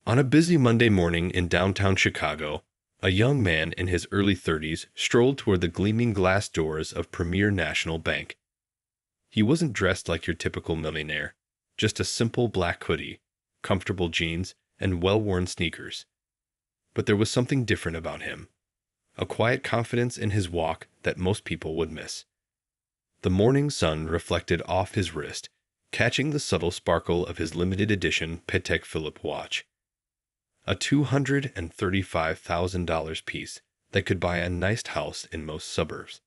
On a busy Monday morning in downtown Chicago, a young man in his early 30s strolled toward the gleaming glass doors of Premier National Bank. He wasn't dressed like your typical millionaire, just a simple black hoodie, comfortable jeans, and well-worn sneakers. But there was something different about him, a quiet confidence in his walk that most people would miss. The morning sun reflected off his wrist, catching the subtle sparkle of his limited edition Patek Philippe watch. A $235,000 piece that could buy a nice house in most suburbs.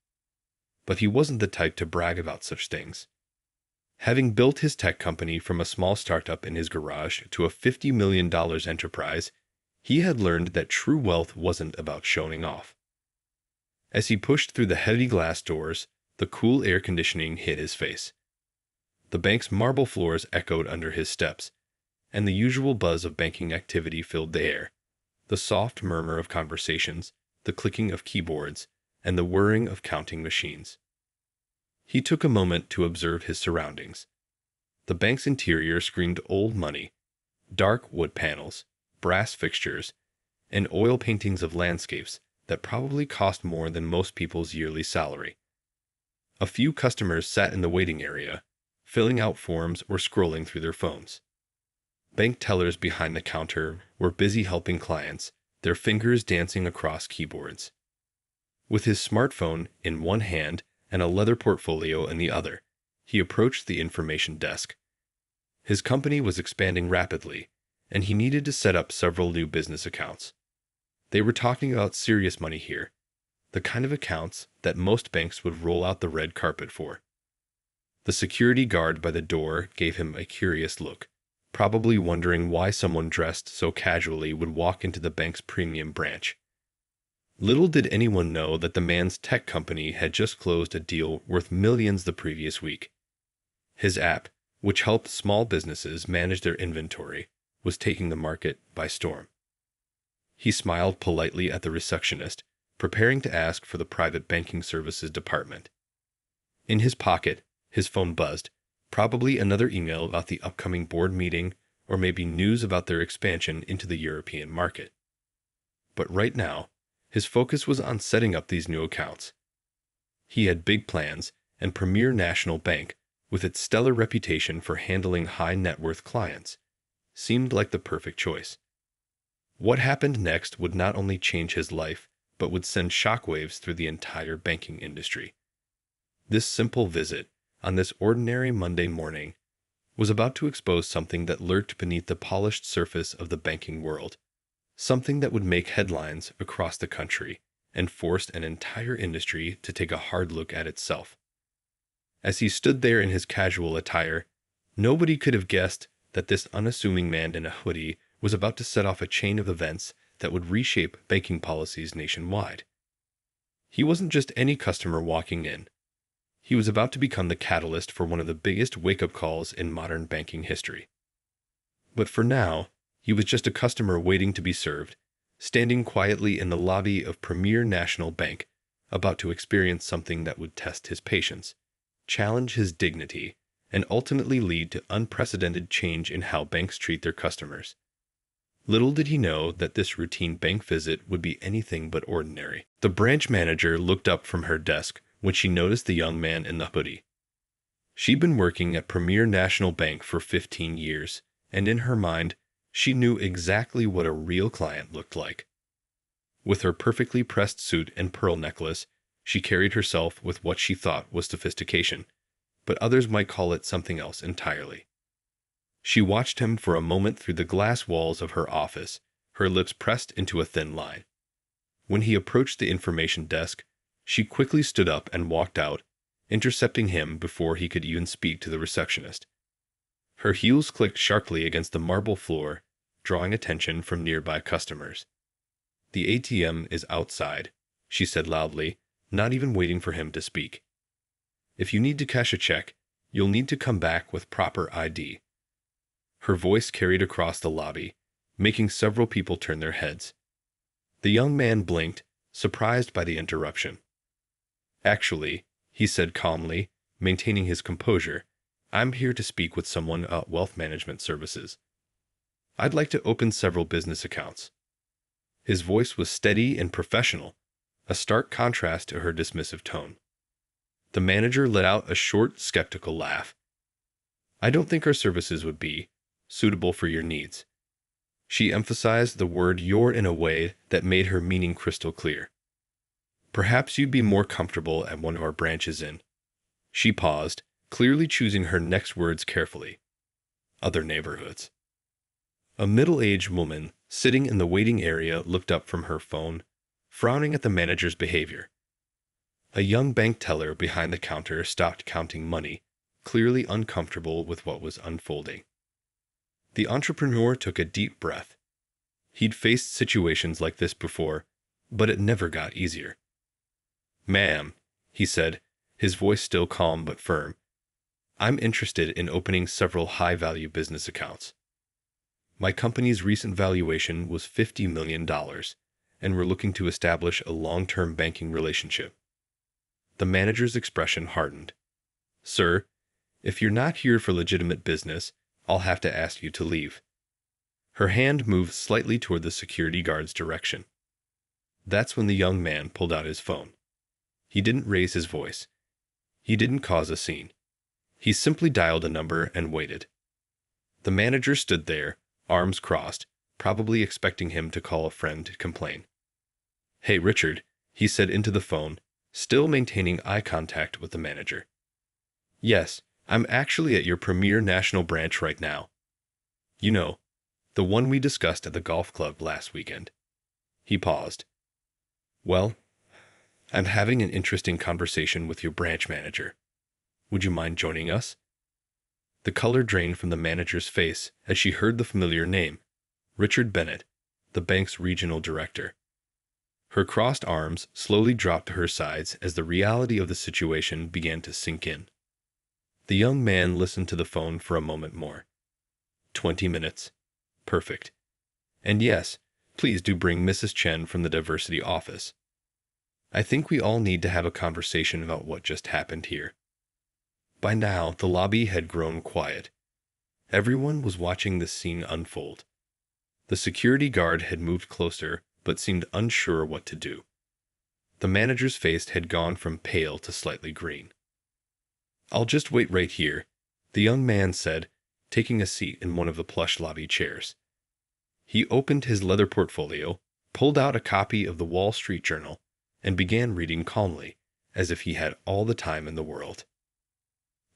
But he wasn't the type to brag about such things. Having built his tech company from a small startup in his garage to a $50 million enterprise, he had learned that true wealth wasn't about showing off. As he pushed through the heavy glass doors, the cool air conditioning hit his face. The bank's marble floors echoed under his steps, and the usual buzz of banking activity filled the air, the soft murmur of conversations, the clicking of keyboards, and the whirring of counting machines. He took a moment to observe his surroundings. The bank's interior screamed old money, dark wood panels, brass fixtures, and oil paintings of landscapes that probably cost more than most people's yearly salary. A few customers sat in the waiting area, filling out forms or scrolling through their phones. Bank tellers behind the counter were busy helping clients, their fingers dancing across keyboards. With his smartphone in one hand and a leather portfolio in the other, he approached the information desk. His company was expanding rapidly, and he needed to set up several new business accounts. They were talking about serious money here, the kind of accounts that most banks would roll out the red carpet for. The security guard by the door gave him a curious look, probably wondering why someone dressed so casually would walk into the bank's premium branch. Little did anyone know that the man's tech company had just closed a deal worth millions the previous week. His app, which helped small businesses manage their inventory, was taking the market by storm. He smiled politely at the receptionist, preparing to ask for the private banking services department. In his pocket, his phone buzzed, probably another email about the upcoming board meeting or maybe news about their expansion into the European market. But right now, his focus was on setting up these new accounts. He had big plans, and Premier National Bank, with its stellar reputation for handling high-net-worth clients, seemed like the perfect choice. What happened next would not only change his life, but would send shockwaves through the entire banking industry. This simple visit, on this ordinary Monday morning, was about to expose something that lurked beneath the polished surface of the banking world, something that would make headlines across the country and forced an entire industry to take a hard look at itself. As he stood there in his casual attire, nobody could have guessed that this unassuming man in a hoodie was about to set off a chain of events that would reshape banking policies nationwide. He wasn't just any customer walking in. He was about to become the catalyst for one of the biggest wake-up calls in modern banking history. But for now, he was just a customer waiting to be served, standing quietly in the lobby of Premier National Bank, about to experience something that would test his patience, challenge his dignity, and ultimately lead to unprecedented change in how banks treat their customers. Little did he know that this routine bank visit would be anything but ordinary. The branch manager looked up from her desk when she noticed the young man in the hoodie. She'd been working at Premier National Bank for 15 years, and in her mind, she knew exactly what a real client looked like. With her perfectly pressed suit and pearl necklace, she carried herself with what she thought was sophistication, but others might call it something else entirely. She watched him for a moment through the glass walls of her office, her lips pressed into a thin line. When he approached the information desk, she quickly stood up and walked out, intercepting him before he could even speak to the receptionist. Her heels clicked sharply against the marble floor, drawing attention from nearby customers. "The ATM is outside," she said loudly, not even waiting for him to speak. "If you need to cash a check, you'll need to come back with proper ID." Her voice carried across the lobby, making several people turn their heads. The young man blinked, surprised by the interruption. "Actually," he said calmly, maintaining his composure, "I'm here to speak with someone about wealth management services." I'd like to open several business accounts. His voice was steady and professional, a stark contrast to her dismissive tone. The manager let out a short, skeptical laugh. I don't think our services would be suitable for your needs. She emphasized the word your in a way that made her meaning crystal clear. Perhaps you'd be more comfortable at one of our branches in. She paused, clearly choosing her next words carefully. Other neighborhoods. A middle-aged woman sitting in the waiting area looked up from her phone, frowning at the manager's behavior. A young bank teller behind the counter stopped counting money, clearly uncomfortable with what was unfolding. The entrepreneur took a deep breath. He'd faced situations like this before, but it never got easier. Ma'am, he said, his voice still calm but firm, I'm interested in opening several high-value business accounts. My company's recent valuation was $50 million, and we're looking to establish a long-term banking relationship. The manager's expression hardened. Sir, if you're not here for legitimate business, I'll have to ask you to leave. Her hand moved slightly toward the security guard's direction. That's when the young man pulled out his phone. He didn't raise his voice. He didn't cause a scene. He simply dialed a number and waited. The manager stood there, arms crossed, probably expecting him to call a friend to complain. Hey, Richard, he said into the phone, still maintaining eye contact with the manager. Yes, I'm actually at your premier national branch right now. You know, the one we discussed at the golf club last weekend. He paused. Well, I'm having an interesting conversation with your branch manager. Would you mind joining us? The color drained from the manager's face as she heard the familiar name, Richard Bennett, the bank's regional director. Her crossed arms slowly dropped to her sides as the reality of the situation began to sink in. The young man listened to the phone for a moment more. 20 minutes. Perfect. And yes, please do bring Mrs. Chen from the diversity office. I think we all need to have a conversation about what just happened here. By now, the lobby had grown quiet. Everyone was watching this scene unfold. The security guard had moved closer, but seemed unsure what to do. The manager's face had gone from pale to slightly green. I'll just wait right here, the young man said, taking a seat in one of the plush lobby chairs. He opened his leather portfolio, pulled out a copy of the Wall Street Journal, and began reading calmly, as if he had all the time in the world.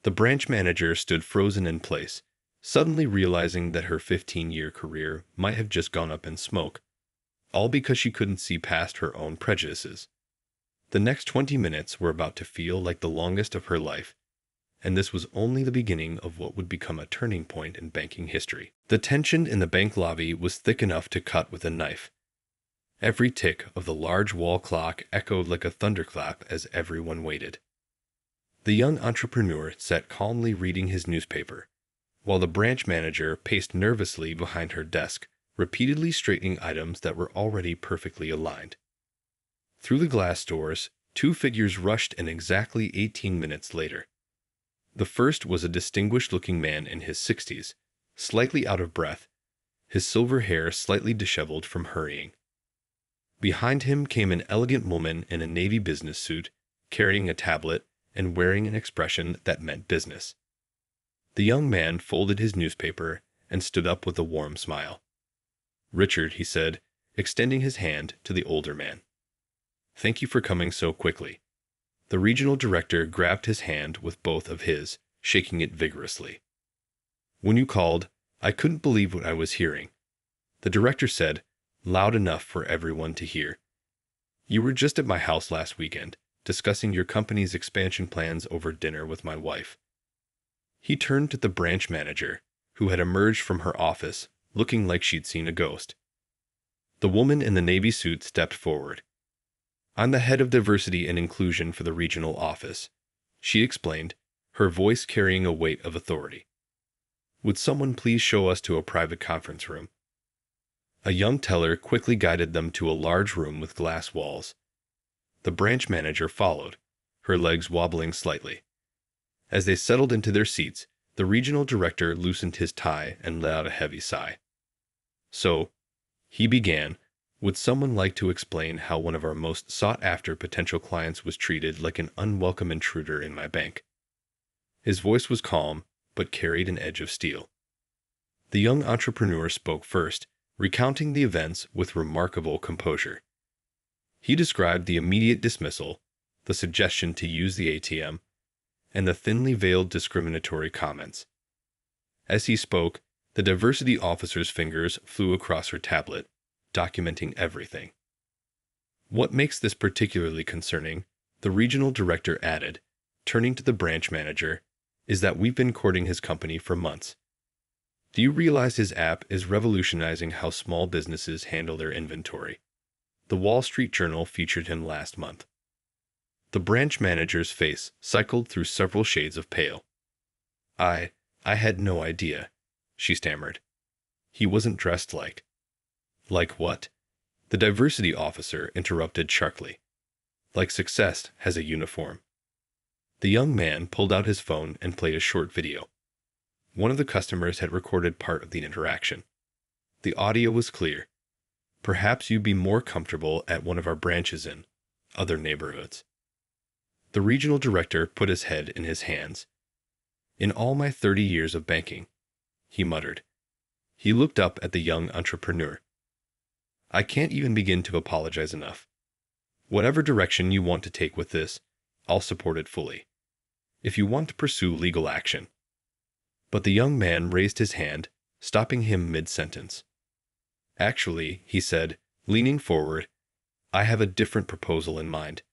The branch manager stood frozen in place, suddenly realizing that her 15-year career might have just gone up in smoke, all because she couldn't see past her own prejudices. The next 20 minutes were about to feel like the longest of her life, and this was only the beginning of what would become a turning point in banking history. The tension in the bank lobby was thick enough to cut with a knife. Every tick of the large wall clock echoed like a thunderclap as everyone waited. The young entrepreneur sat calmly reading his newspaper, while the branch manager paced nervously behind her desk, repeatedly straightening items that were already perfectly aligned. Through the glass doors, two figures rushed in exactly 18 minutes later. The first was a distinguished-looking man in his 60s, slightly out of breath, his silver hair slightly disheveled from hurrying. Behind him came an elegant woman in a navy business suit, carrying a tablet and wearing an expression that meant business. The young man folded his newspaper and stood up with a warm smile. Richard, he said, extending his hand to the older man. Thank you for coming so quickly. The regional director grabbed his hand with both of his, shaking it vigorously. When you called, I couldn't believe what I was hearing. The director said, loud enough for everyone to hear. You were just at my house last weekend, discussing your company's expansion plans over dinner with my wife. He turned to the branch manager, who had emerged from her office, looking like she'd seen a ghost. The woman in the navy suit stepped forward. I'm the head of diversity and inclusion for the regional office, she explained, her voice carrying a weight of authority. Would someone please show us to a private conference room? A young teller quickly guided them to a large room with glass walls. The branch manager followed, her legs wobbling slightly. As they settled into their seats, the regional director loosened his tie and let out a heavy sigh. So, he began, would someone like to explain how one of our most sought-after potential clients was treated like an unwelcome intruder in my bank? His voice was calm, but carried an edge of steel. The young entrepreneur spoke first, recounting the events with remarkable composure. He described the immediate dismissal, the suggestion to use the ATM, and the thinly veiled discriminatory comments. As he spoke, the diversity officer's fingers flew across her tablet, documenting everything. What makes this particularly concerning, the regional director added, turning to the branch manager, is that we've been courting his company for months. Do you realize his app is revolutionizing how small businesses handle their inventory? The Wall Street Journal featured him last month. The branch manager's face cycled through several shades of pale. I had no idea, she stammered. He wasn't dressed like. Like what? The diversity officer interrupted sharply. Like success has a uniform. The young man pulled out his phone and played a short video. One of the customers had recorded part of the interaction. The audio was clear. Perhaps you'd be more comfortable at one of our branches in other neighborhoods. The regional director put his head in his hands. In all my 30 years of banking, he muttered. He looked up at the young entrepreneur. I can't even begin to apologize enough. Whatever direction you want to take with this, I'll support it fully. If you want to pursue legal action. But the young man raised his hand, stopping him mid-sentence. Actually, he said, leaning forward, I have a different proposal in mind.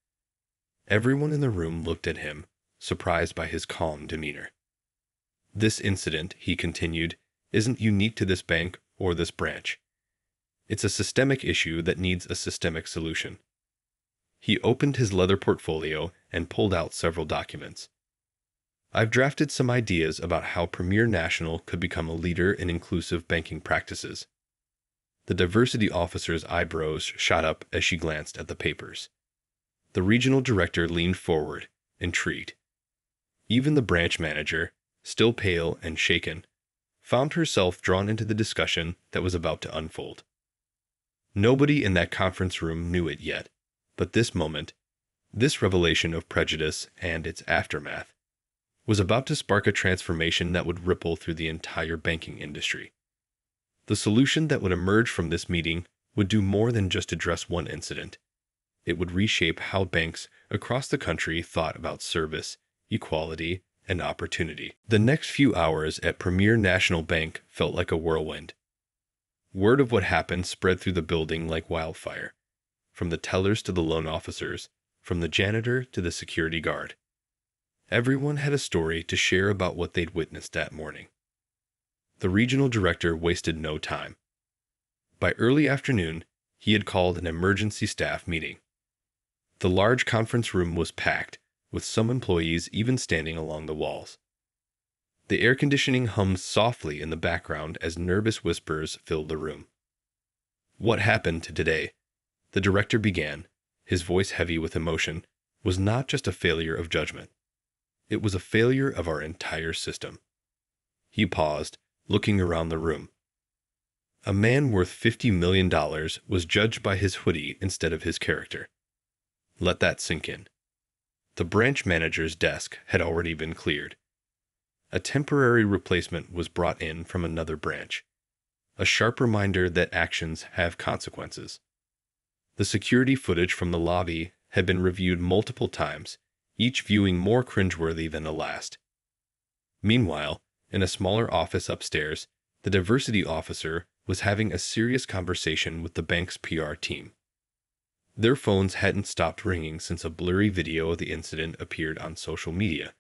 Everyone in the room looked at him, surprised by his calm demeanor. This incident, he continued, isn't unique to this bank or this branch. It's a systemic issue that needs a systemic solution. He opened his leather portfolio and pulled out several documents. I've drafted some ideas about how Premier National could become a leader in inclusive banking practices. The diversity officer's eyebrows shot up as she glanced at the papers. The regional director leaned forward, intrigued. Even the branch manager, still pale and shaken, found herself drawn into the discussion that was about to unfold. Nobody in that conference room knew it yet, but this moment, this revelation of prejudice and its aftermath, was about to spark a transformation that would ripple through the entire banking industry. The solution that would emerge from this meeting would do more than just address one incident. It would reshape how banks across the country thought about service, equality, and opportunity. The next few hours at Premier National Bank felt like a whirlwind. Word of what happened spread through the building like wildfire, from the tellers to the loan officers, from the janitor to the security guard. Everyone had a story to share about what they'd witnessed that morning. The regional director wasted no time. By early afternoon, he had called an emergency staff meeting. The large conference room was packed, with some employees even standing along the walls. The air conditioning hummed softly in the background as nervous whispers filled the room. What happened today, the director began, his voice heavy with emotion, was not just a failure of judgment. It was a failure of our entire system. He paused, looking around the room. A man worth $50 million was judged by his hoodie instead of his character. Let that sink in. The branch manager's desk had already been cleared. A temporary replacement was brought in from another branch. A sharp reminder that actions have consequences. The security footage from the lobby had been reviewed multiple times, each viewing more cringeworthy than the last. Meanwhile, in a smaller office upstairs, the diversity officer was having a serious conversation with the bank's PR team. Their phones hadn't stopped ringing since a blurry video of the incident appeared on social media.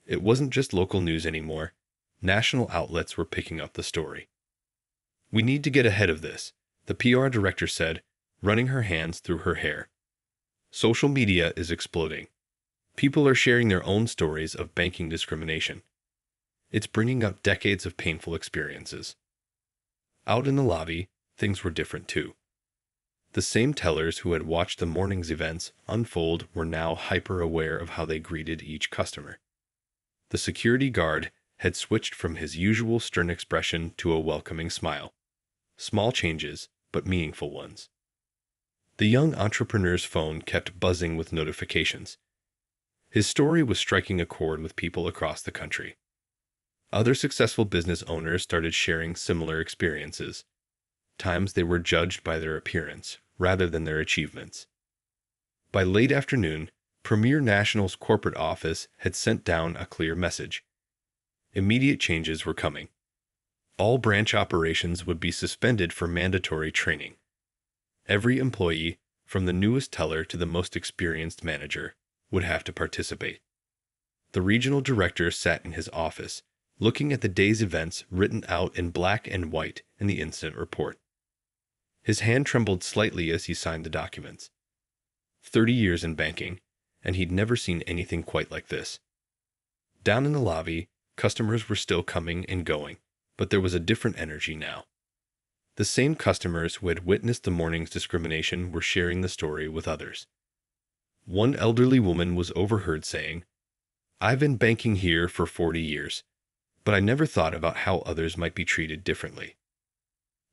It wasn't just local news anymore. National outlets were picking up the story. We need to get ahead of this, the PR director said, running her hands through her hair. Social media is exploding. People are sharing their own stories of banking discrimination. It's bringing up decades of painful experiences. Out in the lobby, things were different too. The same tellers who had watched the morning's events unfold were now hyper-aware of how they greeted each customer. The security guard had switched from his usual stern expression to a welcoming smile. Small changes, but meaningful ones. The young entrepreneur's phone kept buzzing with notifications. His story was striking a chord with people across the country. Other successful business owners started sharing similar experiences. Times they were judged by their appearance rather than their achievements. By late afternoon, Premier National's corporate office had sent down a clear message. Immediate changes were coming. All branch operations would be suspended for mandatory training. Every employee, from the newest teller to the most experienced manager, would have to participate. The regional director sat in his office, looking at the day's events written out in black and white in the incident report. His hand trembled slightly as he signed the documents. 30 years in banking, and he'd never seen anything quite like this. Down in the lobby, customers were still coming and going, but there was a different energy now. The same customers who had witnessed the morning's discrimination were sharing the story with others. One elderly woman was overheard saying, "I've been banking here for 40 years, but I never thought about how others might be treated differently."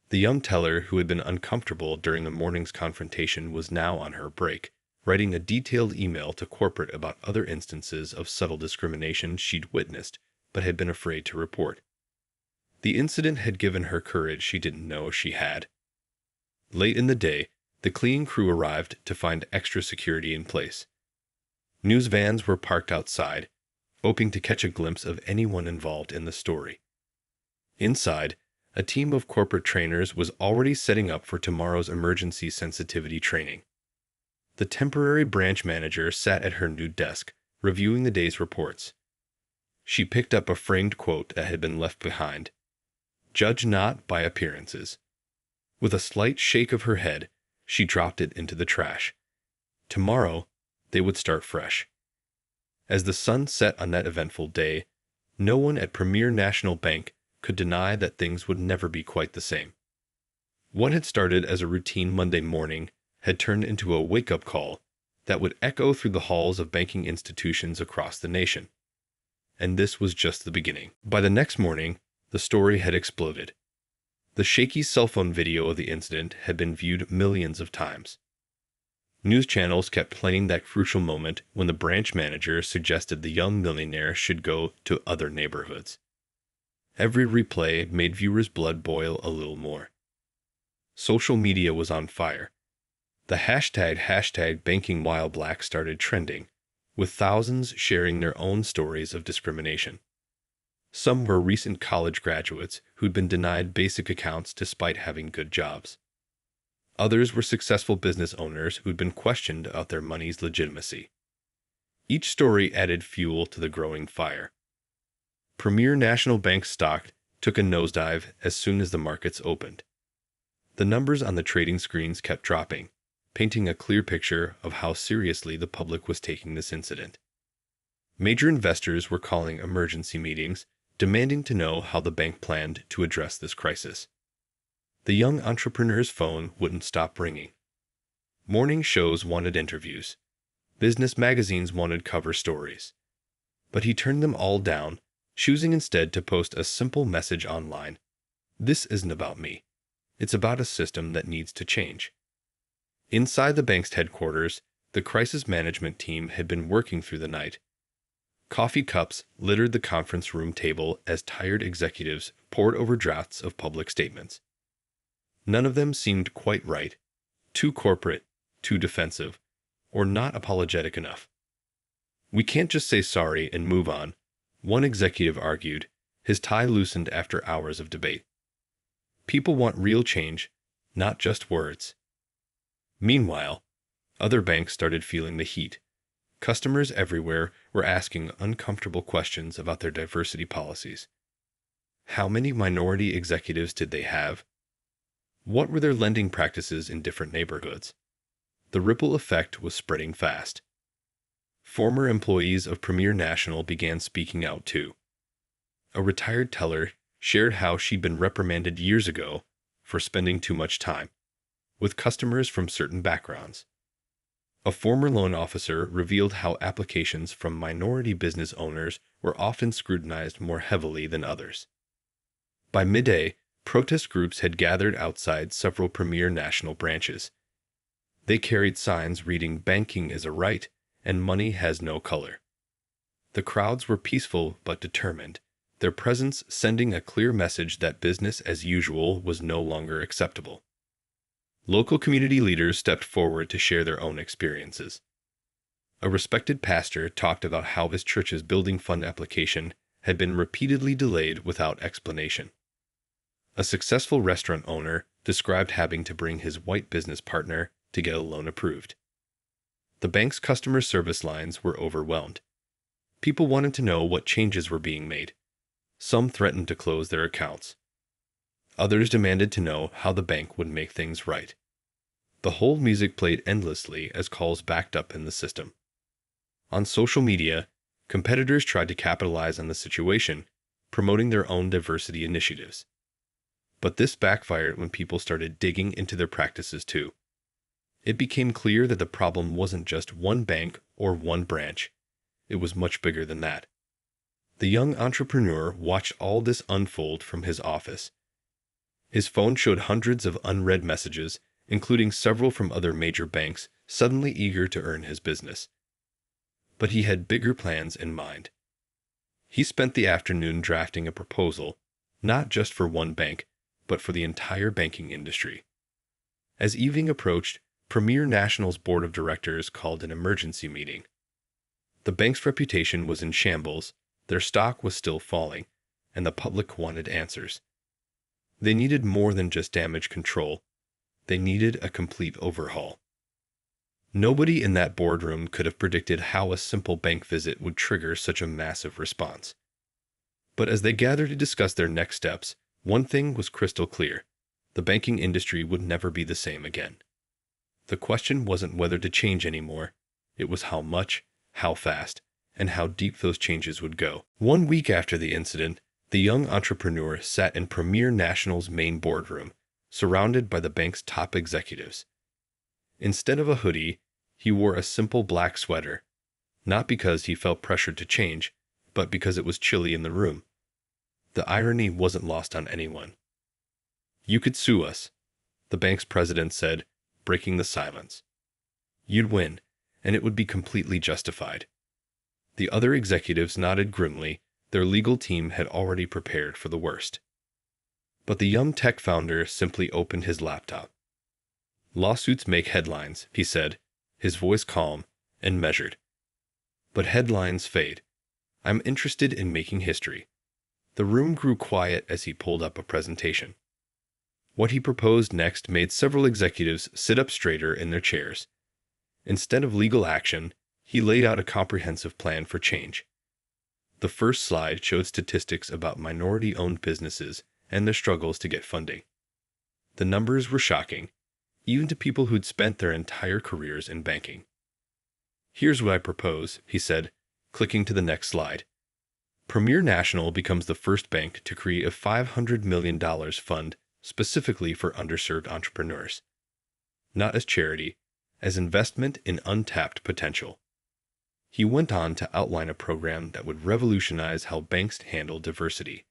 The young teller who had been uncomfortable during the morning's confrontation was now on her break, writing a detailed email to corporate about other instances of subtle discrimination she'd witnessed but had been afraid to report. The incident had given her courage she didn't know she had. Late in the day, the cleaning crew arrived to find extra security in place. News vans were parked outside, hoping to catch a glimpse of anyone involved in the story. Inside, a team of corporate trainers was already setting up for tomorrow's emergency sensitivity training. The temporary branch manager sat at her new desk, reviewing the day's reports. She picked up a framed quote that had been left behind. "Judge not by appearances." With a slight shake of her head, she dropped it into the trash. Tomorrow, they would start fresh. As the sun set on that eventful day, no one at Premier National Bank could deny that things would never be quite the same. What had started as a routine Monday morning had turned into a wake-up call that would echo through the halls of banking institutions across the nation. And this was just the beginning. By the next morning, the story had exploded. The shaky cell phone video of the incident had been viewed millions of times. News channels kept playing that crucial moment when the branch manager suggested the young millionaire should go to other neighborhoods. Every replay made viewers' blood boil a little more. Social media was on fire. The hashtag #BankingWhileBlack started trending, with thousands sharing their own stories of discrimination. Some were recent college graduates who'd been denied basic accounts despite having good jobs. Others were successful business owners who'd been questioned about their money's legitimacy. Each story added fuel to the growing fire. Premier National Bank stock took a nosedive as soon as the markets opened. The numbers on the trading screens kept dropping, painting a clear picture of how seriously the public was taking this incident. Major investors were calling emergency meetings, demanding to know how the bank planned to address this crisis. The young entrepreneur's phone wouldn't stop ringing. Morning shows wanted interviews. Business magazines wanted cover stories. But he turned them all down, choosing instead to post a simple message online. "This isn't about me. It's about a system that needs to change." Inside the bank's headquarters, the crisis management team had been working through the night. Coffee cups littered the conference room table as tired executives pored over drafts of public statements. None of them seemed quite right, too corporate, too defensive, or not apologetic enough. "We can't just say sorry and move on," one executive argued, his tie loosened after hours of debate. "People want real change, not just words." Meanwhile, other banks started feeling the heat. Customers everywhere were asking uncomfortable questions about their diversity policies. How many minority executives did they have? What were their lending practices in different neighborhoods? The ripple effect was spreading fast. Former employees of Premier National began speaking out too. A retired teller shared how she'd been reprimanded years ago for spending too much time with customers from certain backgrounds. A former loan officer revealed how applications from minority business owners were often scrutinized more heavily than others. By midday, Protest groups had gathered outside several premier national branches. They carried signs reading "Banking is a right" and "Money has no color." The crowds were peaceful but determined, their presence sending a clear message that business as usual was no longer acceptable. Local community leaders stepped forward to share their own experiences. A respected pastor talked about how his church's building fund application had been repeatedly delayed without explanation. A successful restaurant owner described having to bring his white business partner to get a loan approved. The bank's customer service lines were overwhelmed. People wanted to know what changes were being made. Some threatened to close their accounts. Others demanded to know how the bank would make things right. The hold music played endlessly as calls backed up in the system. On social media, competitors tried to capitalize on the situation, promoting their own diversity initiatives. But this backfired when people started digging into their practices too. It became clear that the problem wasn't just one bank or one branch. It was much bigger than that. The young entrepreneur watched all this unfold from his office. His phone showed hundreds of unread messages, including several from other major banks, suddenly eager to earn his business. But he had bigger plans in mind. He spent the afternoon drafting a proposal, not just for one bank, but for the entire banking industry. As evening approached, Premier National's board of directors called an emergency meeting. The bank's reputation was in shambles, their stock was still falling, and the public wanted answers. They needed more than just damage control. They needed a complete overhaul. Nobody in that boardroom could have predicted how a simple bank visit would trigger such a massive response. But as they gathered to discuss their next steps, one thing was crystal clear: the banking industry would never be the same again. The question wasn't whether to change anymore, it was how much, how fast, and how deep those changes would go. 1 week after the incident, the young entrepreneur sat in Premier National's main boardroom, surrounded by the bank's top executives. Instead of a hoodie, he wore a simple black sweater, not because he felt pressured to change, but because it was chilly in the room. The irony wasn't lost on anyone. "You could sue us," the bank's president said, breaking the silence. "You'd win, and it would be completely justified." The other executives nodded grimly. Their legal team had already prepared for the worst. But the young tech founder simply opened his laptop. "Lawsuits make headlines," he said, his voice calm and measured. "But headlines fade. I'm interested in making history." The room grew quiet as he pulled up a presentation. What he proposed next made several executives sit up straighter in their chairs. Instead of legal action, he laid out a comprehensive plan for change. The first slide showed statistics about minority-owned businesses and their struggles to get funding. The numbers were shocking, even to people who'd spent their entire careers in banking. "Here's what I propose," he said, clicking to the next slide. Premier National becomes the first bank to create a $500 million fund specifically for underserved entrepreneurs. Not as charity, as investment in untapped potential. He went on to outline a program that would revolutionize how banks handle diversity.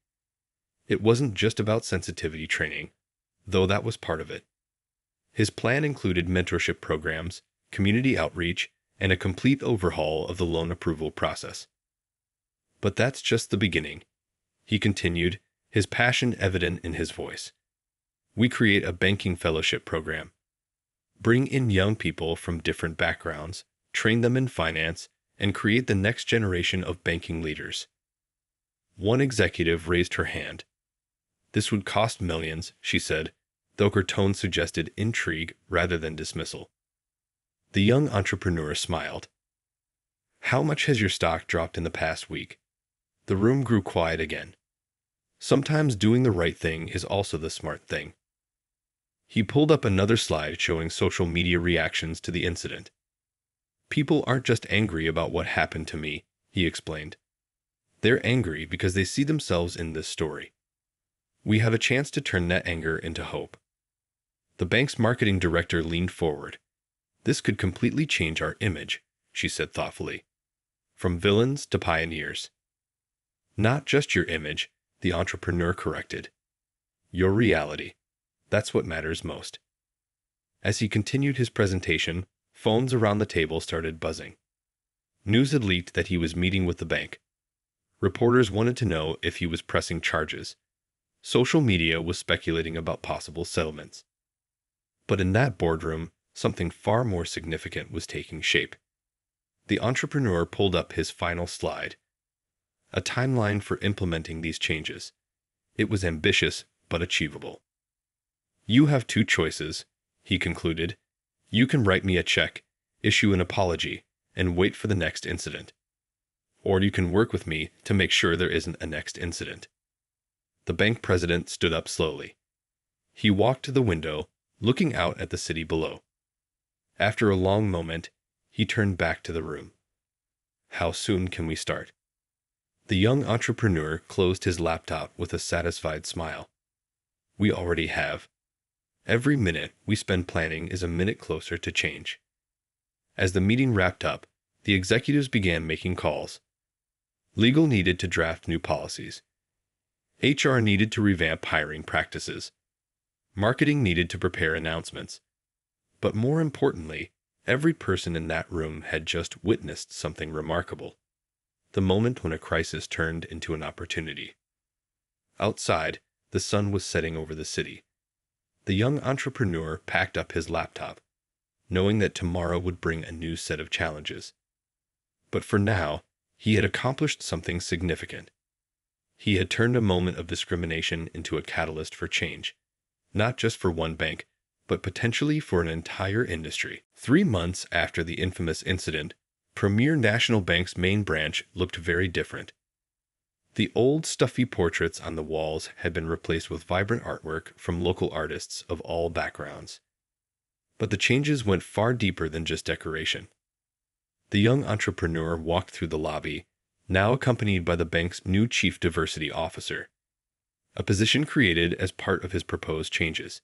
It wasn't just about sensitivity training, though that was part of it. His plan included mentorship programs, community outreach, and a complete overhaul of the loan approval process. But that's just the beginning, he continued, his passion evident in his voice. We create a banking fellowship program. Bring in young people from different backgrounds, train them in finance, and create the next generation of banking leaders. One executive raised her hand. "This would cost millions," she said, though her tone suggested intrigue rather than dismissal. The young entrepreneur smiled. "How much has your stock dropped in the past week?" The room grew quiet again. Sometimes doing the right thing is also the smart thing. He pulled up another slide showing social media reactions to the incident. "People aren't just angry about what happened to me," he explained. "They're angry because they see themselves in this story. We have a chance to turn that anger into hope." The bank's marketing director leaned forward. "This could completely change our image," she said thoughtfully. "From villains to pioneers." "Not just your image," the entrepreneur corrected. Your reality. That's what matters most. As he continued his presentation, phones around the table started buzzing. News had leaked that he was meeting with the bank. Reporters wanted to know if he was pressing charges. Social media was speculating about possible settlements. But in that boardroom, something far more significant was taking shape. The entrepreneur pulled up his final slide. A timeline for implementing these changes. It was ambitious, but achievable. You have two choices, he concluded. You can write me a check, issue an apology, and wait for the next incident. Or you can work with me to make sure there isn't a next incident. The bank president stood up slowly. He walked to the window, looking out at the city below. After a long moment, he turned back to the room. How soon can we start? The young entrepreneur closed his laptop with a satisfied smile. We already have. Every minute we spend planning is a minute closer to change. As the meeting wrapped up, the executives began making calls. Legal needed to draft new policies. HR needed to revamp hiring practices. Marketing needed to prepare announcements. But more importantly, every person in that room had just witnessed something remarkable. The moment when a crisis turned into an opportunity. Outside, the sun was setting over the city. The young entrepreneur packed up his laptop, knowing that tomorrow would bring a new set of challenges. But for now, he had accomplished something significant. He had turned a moment of discrimination into a catalyst for change, not just for one bank, but potentially for an entire industry. 3 months after the infamous incident, Premier National Bank's main branch looked very different. The old, stuffy portraits on the walls had been replaced with vibrant artwork from local artists of all backgrounds. But the changes went far deeper than just decoration. The young entrepreneur walked through the lobby, now accompanied by the bank's new chief diversity officer, a position created as part of his proposed changes.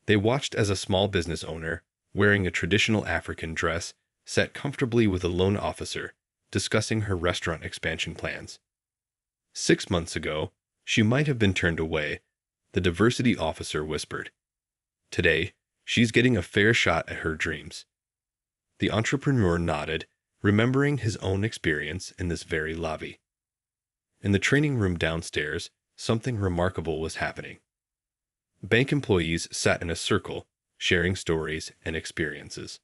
They watched as a small business owner, wearing a traditional African dress, sat comfortably with a loan officer, discussing her restaurant expansion plans. 6 months ago, she might have been turned away, the diversity officer whispered. Today, she's getting a fair shot at her dreams. The entrepreneur nodded, remembering his own experience in this very lobby. In the training room downstairs, something remarkable was happening. Bank employees sat in a circle, sharing stories and experiences.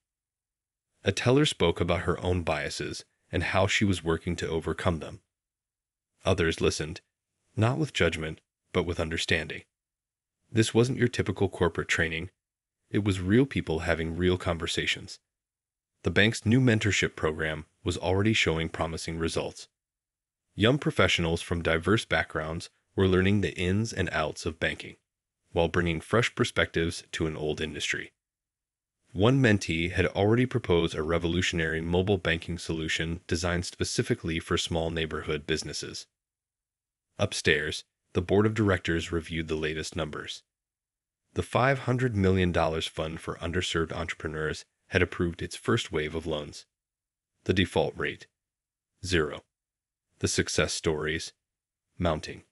A teller spoke about her own biases and how she was working to overcome them. Others listened, not with judgment, but with understanding. This wasn't your typical corporate training. It was real people having real conversations. The bank's new mentorship program was already showing promising results. Young professionals from diverse backgrounds were learning the ins and outs of banking, while bringing fresh perspectives to an old industry. One mentee had already proposed a revolutionary mobile banking solution designed specifically for small neighborhood businesses. Upstairs, the board of directors reviewed the latest numbers. The $500 million fund for underserved entrepreneurs had approved its first wave of loans. The default rate, 0. The success stories, mounting.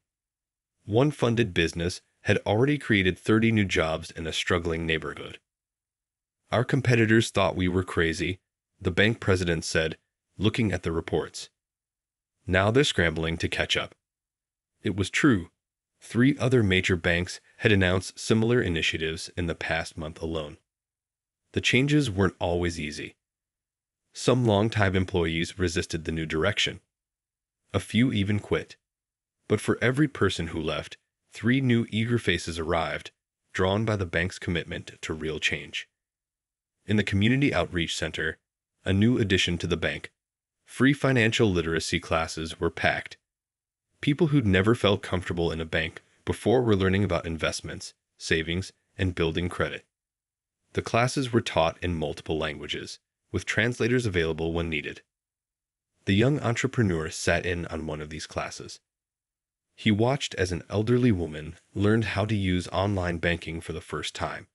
One funded business had already created 30 new jobs in a struggling neighborhood. Our competitors thought we were crazy, the bank president said, looking at the reports. Now they're scrambling to catch up. It was true. 3 other major banks had announced similar initiatives in the past month alone. The changes weren't always easy. Some longtime employees resisted the new direction. A few even quit. But for every person who left, 3 new eager faces arrived, drawn by the bank's commitment to real change. In the Community Outreach Center, a new addition to the bank, free financial literacy classes were packed. People who'd never felt comfortable in a bank before were learning about investments, savings, and building credit. The classes were taught in multiple languages, with translators available when needed. The young entrepreneur sat in on one of these classes. He watched as an elderly woman learned how to use online banking for the first time,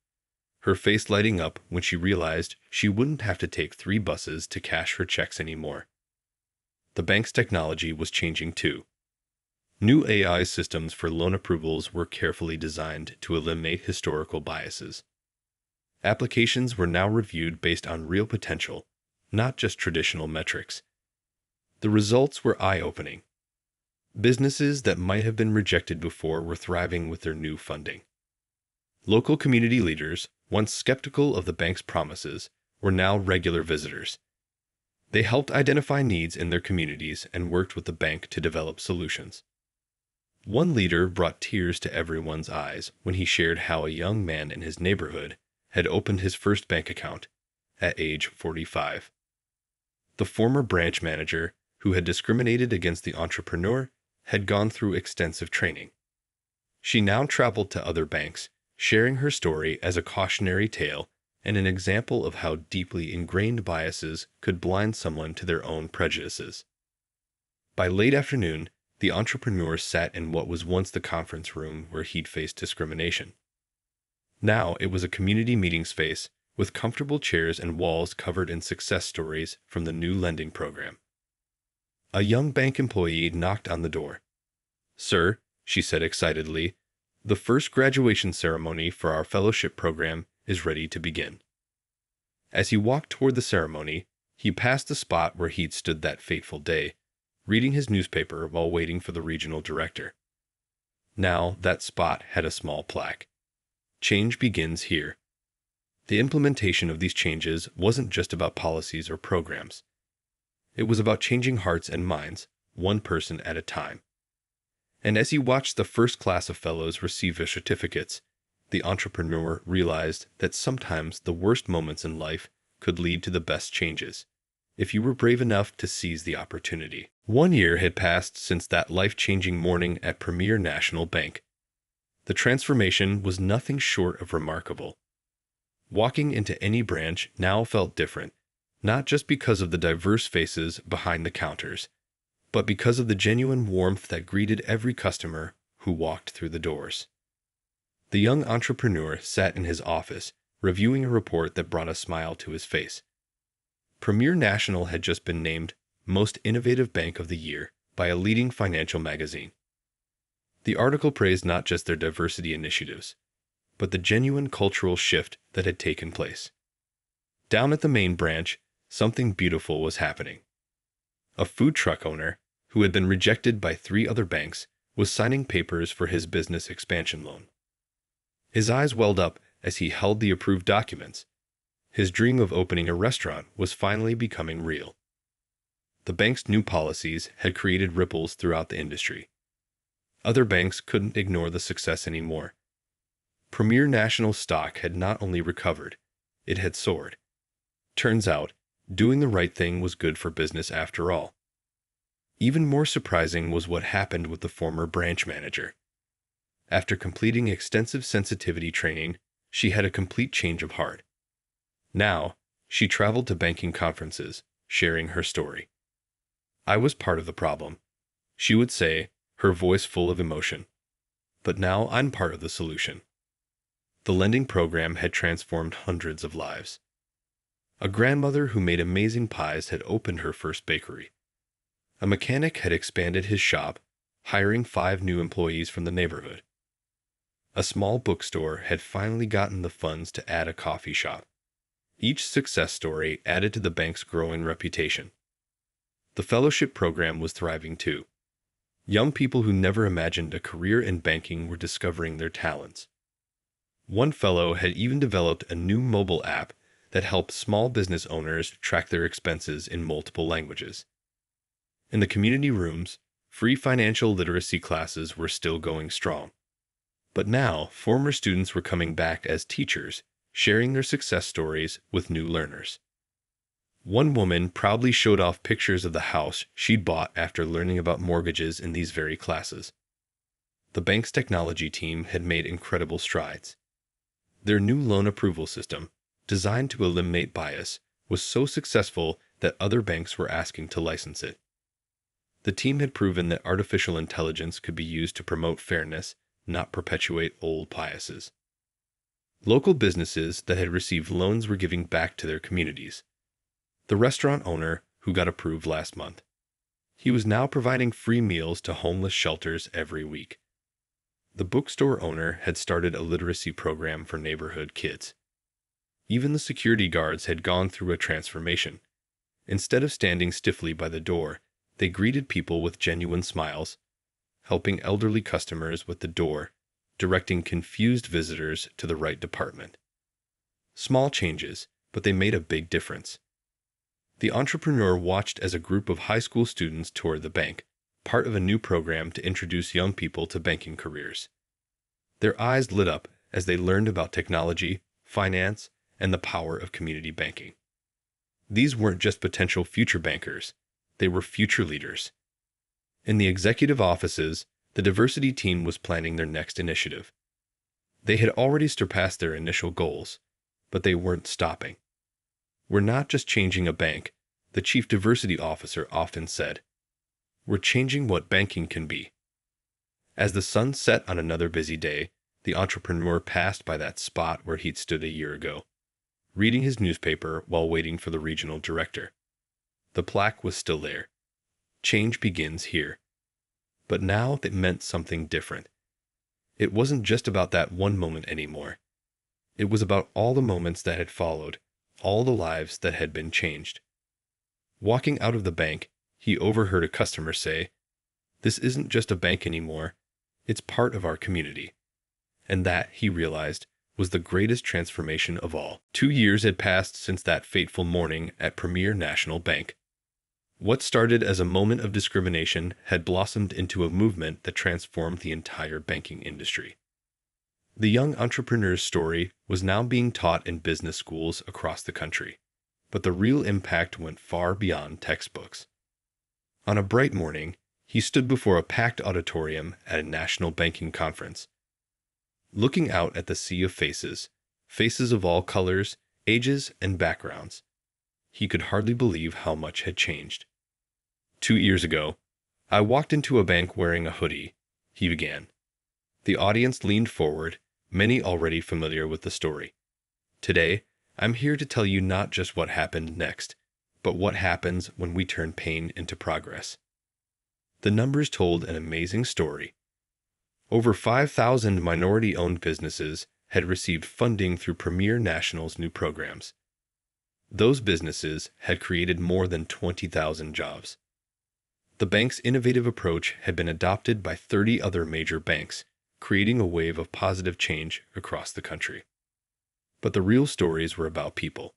her face lighting up when she realized she wouldn't have to take 3 buses to cash her checks anymore. The bank's technology was changing too. New AI systems for loan approvals were carefully designed to eliminate historical biases. Applications were now reviewed based on real potential, not just traditional metrics. The results were eye-opening. Businesses that might have been rejected before were thriving with their new funding. Local community leaders, once skeptical of the bank's promises, were now regular visitors. They helped identify needs in their communities and worked with the bank to develop solutions. One leader brought tears to everyone's eyes when he shared how a young man in his neighborhood had opened his first bank account at age 45. The former branch manager, who had discriminated against the entrepreneur, had gone through extensive training. She now traveled to other banks, sharing her story as a cautionary tale and an example of how deeply ingrained biases could blind someone to their own prejudices. By late afternoon, the entrepreneur sat in what was once the conference room where he'd faced discrimination. Now it was a community meeting space with comfortable chairs and walls covered in success stories from the new lending program. A young bank employee knocked on the door. "Sir," she said excitedly, "the first graduation ceremony for our fellowship program is ready to begin." As he walked toward the ceremony, he passed the spot where he'd stood that fateful day, reading his newspaper while waiting for the regional director. Now that spot had a small plaque. "Change begins here." The implementation of these changes wasn't just about policies or programs. It was about changing hearts and minds, one person at a time. And as he watched the first class of fellows receive their certificates, the entrepreneur realized that sometimes the worst moments in life could lead to the best changes, if you were brave enough to seize the opportunity. 1 year had passed since that life-changing morning at Premier National Bank. The transformation was nothing short of remarkable. Walking into any branch now felt different, not just because of the diverse faces behind the counters, but because of the genuine warmth that greeted every customer who walked through the doors. The young entrepreneur sat in his office, reviewing a report that brought a smile to his face. Premier National had just been named Most Innovative Bank of the Year by a leading financial magazine. The article praised not just their diversity initiatives, but the genuine cultural shift that had taken place. Down at the main branch, something beautiful was happening. A food truck owner, who had been rejected by 3 other banks, was signing papers for his business expansion loan. His eyes welled up as he held the approved documents. His dream of opening a restaurant was finally becoming real. The bank's new policies had created ripples throughout the industry. Other banks couldn't ignore the success anymore. Premier National stock had not only recovered, it had soared. Turns out, doing the right thing was good for business after all. Even more surprising was what happened with the former branch manager. After completing extensive sensitivity training, she had a complete change of heart. Now, she traveled to banking conferences, sharing her story. "I was part of the problem," she would say, her voice full of emotion. "But now I'm part of the solution." The lending program had transformed hundreds of lives. A grandmother who made amazing pies had opened her first bakery. A mechanic had expanded his shop, hiring 5 new employees from the neighborhood. A small bookstore had finally gotten the funds to add a coffee shop. Each success story added to the bank's growing reputation. The fellowship program was thriving too. Young people who never imagined a career in banking were discovering their talents. One fellow had even developed a new mobile app that helped small business owners track their expenses in multiple languages. In the community rooms, free financial literacy classes were still going strong. But now, former students were coming back as teachers, sharing their success stories with new learners. One woman proudly showed off pictures of the house she'd bought after learning about mortgages in these very classes. The bank's technology team had made incredible strides. Their new loan approval system, designed to eliminate bias, was so successful that other banks were asking to license it. The team had proven that artificial intelligence could be used to promote fairness, not perpetuate old biases. Local businesses that had received loans were giving back to their communities. The restaurant owner, who got approved last month, He was now providing free meals to homeless shelters every week. The bookstore owner had started a literacy program for neighborhood kids. Even the security guards had gone through a transformation. Instead of standing stiffly by the door, they greeted people with genuine smiles, helping elderly customers with the door, directing confused visitors to the right department. Small changes, but they made a big difference. The entrepreneur watched as a group of high school students toured the bank, part of a new program to introduce young people to banking careers. Their eyes lit up as they learned about technology, finance, and the power of community banking. These weren't just potential future bankers, they were future leaders. In the executive offices, the diversity team was planning their next initiative. They had already surpassed their initial goals, but they weren't stopping. "We're not just changing a bank," the chief diversity officer often said. "We're changing what banking can be." As the sun set on another busy day, the entrepreneur passed by that spot where he'd stood a year ago, reading his newspaper while waiting for the regional director. The plaque was still there. Change begins here. But now it meant something different. It wasn't just about that one moment anymore. It was about all the moments that had followed, all the lives that had been changed. Walking out of the bank, he overheard a customer say, "This isn't just a bank anymore, it's part of our community." And that, he realized, was the greatest transformation of all. 2 years had passed since that fateful morning at Premier National Bank. What started as a moment of discrimination had blossomed into a movement that transformed the entire banking industry. The young entrepreneur's story was now being taught in business schools across the country, but the real impact went far beyond textbooks. On a bright morning, he stood before a packed auditorium at a national banking conference. Looking out at the sea of faces, faces of all colors, ages, and backgrounds, he could hardly believe how much had changed. 2 years ago, I walked into a bank wearing a hoodie, he began. The audience leaned forward, many already familiar with the story. Today, I'm here to tell you not just what happened next, but what happens when we turn pain into progress. The numbers told an amazing story. Over 5,000 minority-owned businesses had received funding through Premier National's new programs. Those businesses had created more than 20,000 jobs. The bank's innovative approach had been adopted by 30 other major banks, creating a wave of positive change across the country. But the real stories were about people.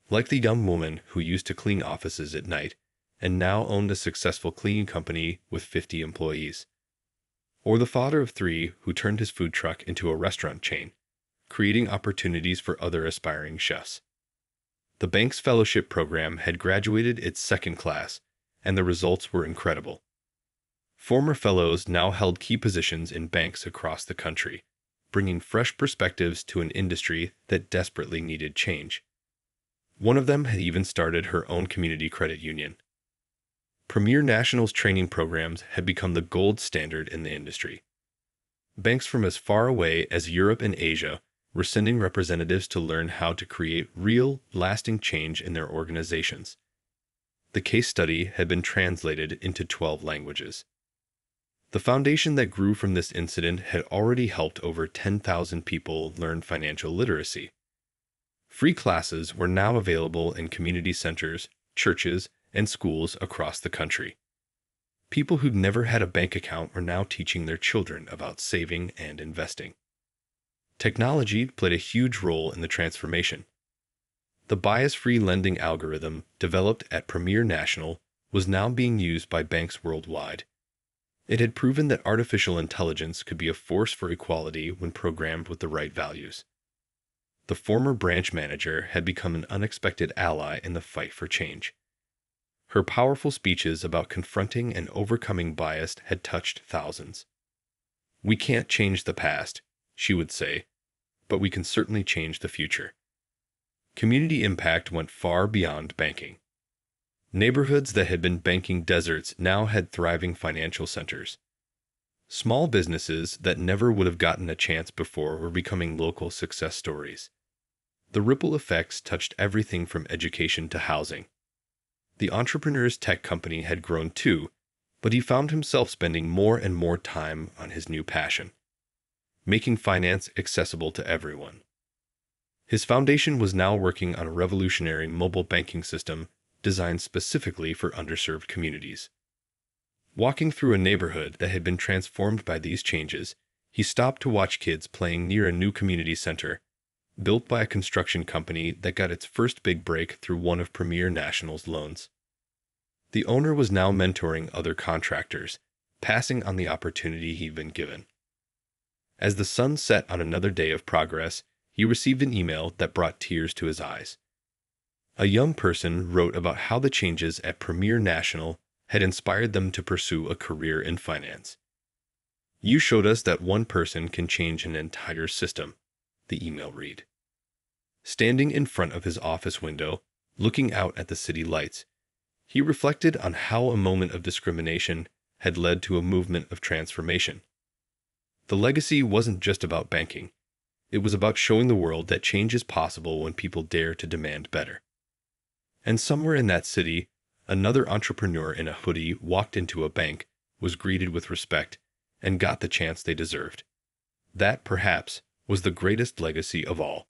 Like the young woman who used to clean offices at night and now owned a successful cleaning company with 50 employees. Or the father of 3 who turned his food truck into a restaurant chain, creating opportunities for other aspiring chefs. The bank's fellowship program had graduated its second class, and the results were incredible. Former fellows now held key positions in banks across the country, bringing fresh perspectives to an industry that desperately needed change. One of them had even started her own community credit union. Premier National's training programs had become the gold standard in the industry. Banks from as far away as Europe and Asia were sending representatives to learn how to create real, lasting change in their organizations. The case study had been translated into 12 languages. The foundation that grew from this incident had already helped over 10,000 people learn financial literacy. Free classes were now available in community centers, churches, and schools across the country. People who'd never had a bank account were now teaching their children about saving and investing. Technology played a huge role in the transformation. The bias-free lending algorithm developed at Premier National was now being used by banks worldwide. It had proven that artificial intelligence could be a force for equality when programmed with the right values. The former branch manager had become an unexpected ally in the fight for change. Her powerful speeches about confronting and overcoming bias had touched thousands. "We can't change the past," she would say, "but we can certainly change the future." Community impact went far beyond banking. Neighborhoods that had been banking deserts now had thriving financial centers. Small businesses that never would have gotten a chance before were becoming local success stories. The ripple effects touched everything from education to housing. The entrepreneur's tech company had grown too, but he found himself spending more and more time on his new passion, making finance accessible to everyone. His foundation was now working on a revolutionary mobile banking system designed specifically for underserved communities. Walking through a neighborhood that had been transformed by these changes, he stopped to watch kids playing near a new community center, built by a construction company that got its first big break through one of Premier National's loans. The owner was now mentoring other contractors, passing on the opportunity he'd been given. As the sun set on another day of progress, he received an email that brought tears to his eyes. A young person wrote about how the changes at Premier National had inspired them to pursue a career in finance. "You showed us that one person can change an entire system," the email read. Standing in front of his office window, looking out at the city lights, he reflected on how a moment of discrimination had led to a movement of transformation. The legacy wasn't just about banking. It was about showing the world that change is possible when people dare to demand better. And somewhere in that city, another entrepreneur in a hoodie walked into a bank, was greeted with respect, and got the chance they deserved. That, perhaps, was the greatest legacy of all.